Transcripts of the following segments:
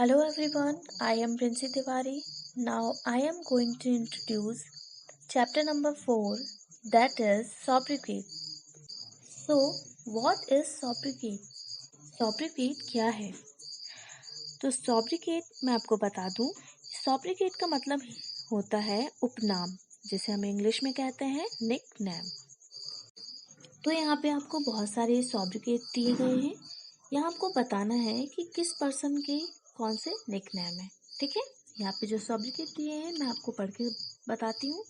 Hello everyone, I am Princy Tiwari. Now I am going to introduce chapter number 4, that is sobriquet. So, what is sobriquet? Sobriquet क्या है? तो sobriquet मैं आपको बता दूं, sobriquet का मतलब होता है उपनाम, जिसे हम इंग्लिश में कहते हैं निक नेम। तो यहाँ पे आपको बहुत सारे sobriquet दिए गए हैं। यहाँ आपको बताना है कि किस पर्सन के कौन से निक नेम है। ठीक है, यहाँ पे जो sobriquet दिए हैं मैं आपको पढ़ के बताती हूँ।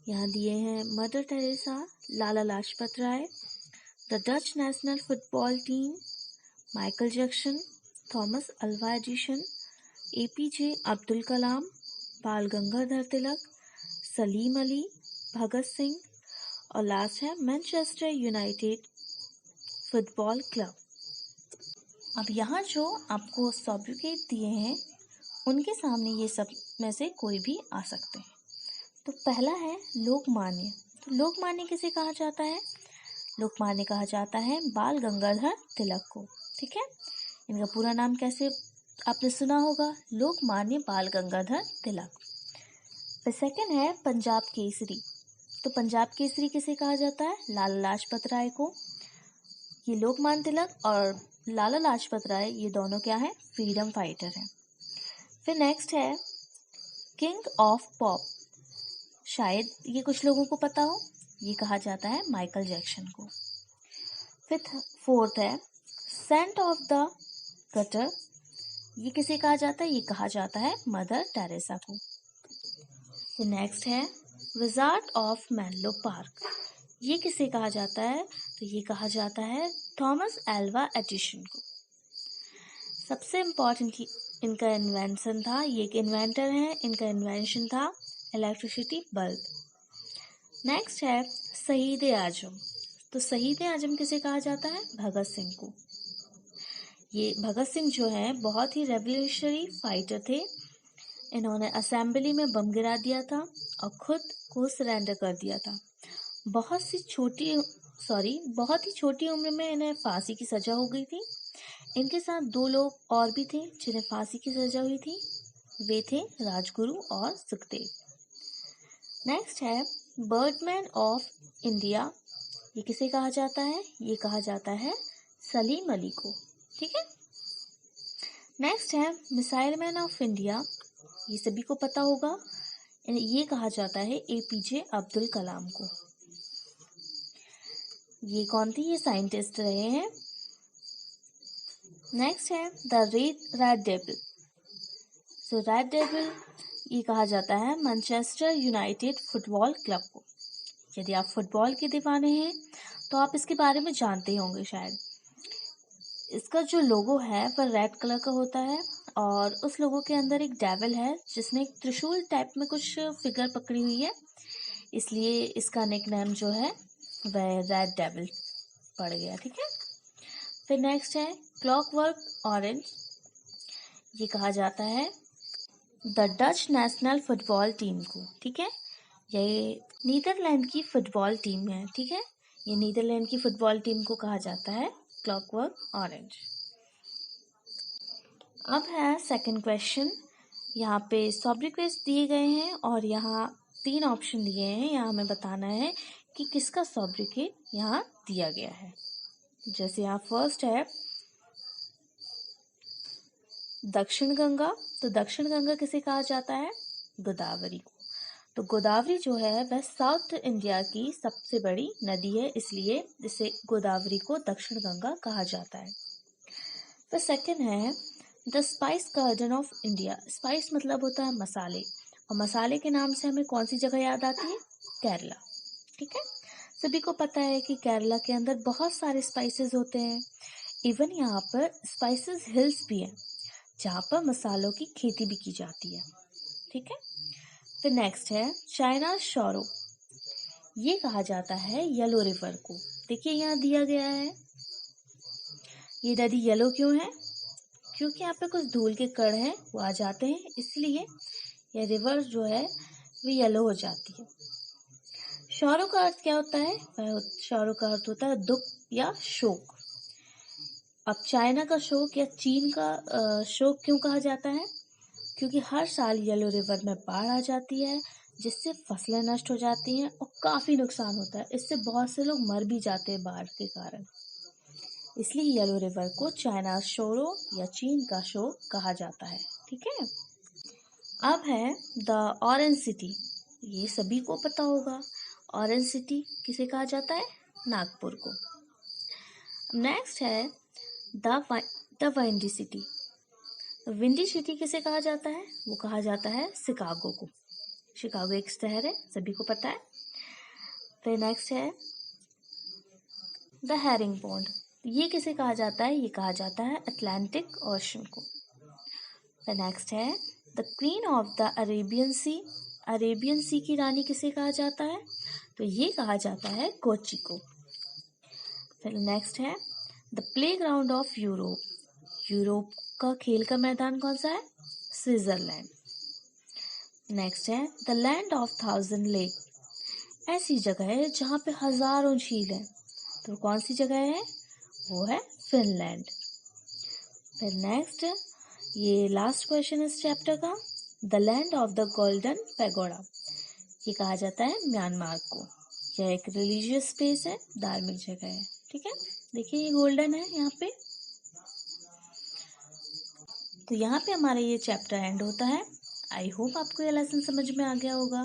यहाँ दिए हैं Mother Teresa, Lala Lajpat Rai, the Dutch national football team, Michael Jackson, Thomas Alva Edison, APJ Abdul Kalam, Bal Gangadhar तिलक, सलीम अली, भगत सिंह और लास्ट है मैनचेस्टर यूनाइटेड फुटबॉल क्लब। अब यहाँ जो आपको sobriquet दिए हैं उनके सामने ये सब में से कोई भी आ सकते हैं। तो पहला है लोकमान्य। तो लोकमान्य किसे कहा जाता है? लोकमान्य कहा जाता है बाल गंगाधर तिलक को। ठीक है, इनका पूरा नाम कैसे आपने सुना होगा, लोकमान्य बाल गंगाधर तिलक। फिर सेकंड है पंजाब केसरी। तो पंजाब केसरी किसे कहा जाता है? लाला लाजपत राय को। ये लोकमान्य तिलक और लाला लाजपत राय ये दोनों क्या है? फ्रीडम फाइटर हैं। फिर नेक्स्ट है किंग ऑफ पॉप। शायद ये कुछ लोगों को पता हो, ये कहा जाता है माइकल जैक्सन को। फिर फोर्थ है सेंट ऑफ द गटर। ये किसे कहा जाता है? ये कहा जाता है मदर टेरेसा को। फिर नेक्स्ट है विजार्ड ऑफ मेनलो पार्क। ये किसे कहा जाता है? तो ये कहा जाता है थॉमस एल्वा एडिसन को। सबसे इम्पोर्टेंट इनका इन्वेंशन था, ये एक इन्वेंटर है, इनका इन्वेंशन था इलेक्ट्रिसिटी बल्ब। नेक्स्ट है शहीद आजम। तो शहीद आजम किसे कहा जाता है? भगत सिंह को। ये भगत सिंह जो है बहुत ही रेवोल्यूशनरी फाइटर थे। इन्होंने असेंबली में बम गिरा दिया था और खुद को सरेंडर कर दिया था। बहुत ही छोटी उम्र में इन्हें फांसी की सजा हो गई थी। इनके साथ दो लोग और भी थे जिन्हें फांसी की सजा हुई थी, वे थे राजगुरु और सुखदेव। नेक्स्ट है बर्डमैन ऑफ इंडिया। ये किसे कहा जाता है? ये कहा जाता है सलीम अली को। ठीक है, नेक्स्ट है मिसाइल मैन ऑफ इंडिया। ये सभी को पता होगा, ये कहा जाता है एपीजे अब्दुल कलाम को। ये कौन थे? ये साइंटिस्ट रहे हैं। नेक्स्ट है the red devil. So red devil ये कहा जाता है मैनचेस्टर यूनाइटेड फुटबॉल क्लब को। यदि आप फुटबॉल के दीवाने हैं तो आप इसके बारे में जानते होंगे शायद। इसका जो लोगो है वह रेड कलर का होता है और उस लोगो के अंदर एक डेविल है जिसने एक त्रिशूल टाइप में कुछ फिगर पकड़ी हुई है, इसलिए इसका निकनेम जो है वह रेड डेविल पड़ गया। ठीक है, फिर नेक्स्ट है क्लॉकवर्क ऑरेंज। ये कहा जाता है the Dutch national football team को। ठीक है, ये नीदरलैंड की फुटबॉल टीम है। ठीक है, ये नीदरलैंड की फुटबॉल टीम को कहा जाता है क्लॉकवर्क ऑरेंज। अब है सेकंड क्वेश्चन। यहाँ पे sobriquets दिए गए हैं और यहाँ 3 ऑप्शन दिए हैं। यहाँ हमें बताना है कि किसका sobriquet यहाँ दिया गया है। जैसे यहाँ फर्स्ट है दक्षिण गंगा। तो दक्षिण गंगा किसे कहा जाता है? गोदावरी को। तो गोदावरी जो है वह साउथ इंडिया की सबसे बड़ी नदी है, इसलिए इसे गोदावरी को दक्षिण गंगा कहा जाता है। फिर सेकंड है the spice garden of India. Spice मतलब होता है मसाले, और मसाले के नाम से हमें कौन सी जगह याद आती है? केरला। ठीक है, सभी को पता है कि केरला के अंदर बहुत सारे स्पाइसेस होते हैं। इवन यहाँ पर स्पाइसेस हिल्स भी हैं जहाँ पर मसालों की खेती भी की जाती है। ठीक है, फिर नेक्स्ट है चाइना शोरो। ये कहा जाता है येलो रिवर को। देखिए यहाँ दिया गया है, ये नदी येलो क्यों है? क्योंकि यहाँ पे कुछ धूल के कण हैं वो आ जाते हैं, इसलिए यह रिवर जो है वो येलो हो जाती है। शौरो का अर्थ क्या होता है? शौरो का अर्थ होता है दुख या शोक। अब चाइना का शोक या चीन का शोक क्यों कहा जाता है? क्योंकि हर साल येलो रिवर में बाढ़ आ जाती है, जिससे फसलें नष्ट हो जाती हैं और काफ़ी नुकसान होता है। इससे बहुत से लोग मर भी जाते हैं बाढ़ के कारण। इसलिए येलो रिवर को चाइना शोरो या चीन का शो कहा जाता है। ठीक है। अब है द ऑरेंज सिटी। ये सभी को पता होगा। ऑरेंज सिटी किसे कहा जाता है? नागपुर को। नेक्स्ट है the windy city. Windy city किसे कहा जाता है? वो कहा जाता है शिकागो को। शिकागो एक शहर है, सभी को पता है। फिर नेक्स्ट है द हेरिंग पॉन्ड। ये किसे कहा जाता है? ये कहा जाता है अटलांटिक ओशन को। फिर नेक्स्ट है the queen of the Arabian Sea. Arabian Sea की रानी किसे कहा जाता है? तो ये कहा जाता है कोची को। फिर नेक्स्ट है the playground of Europe. Europe का खेल का मैदान कौन सा है? स्विट्जरलैंड। नेक्स्ट है the land of thousand lake. ऐसी जगह है जहाँ पे हजारों झील है, तो कौन सी जगह है? वो है फिनलैंड। फिर नेक्स्ट ये लास्ट क्वेश्चन इस चैप्टर का, the land of the golden pagoda. ये कहा जाता है म्यांमार को। यह एक रिलीजियस प्लेस है, धार्मिक जगह है। ठीक है, देखिए ये गोल्डन है यहाँ पे। तो यहाँ पे हमारा ये चैप्टर एंड होता है। आई होप आपको ये लेसन समझ में आ गया होगा।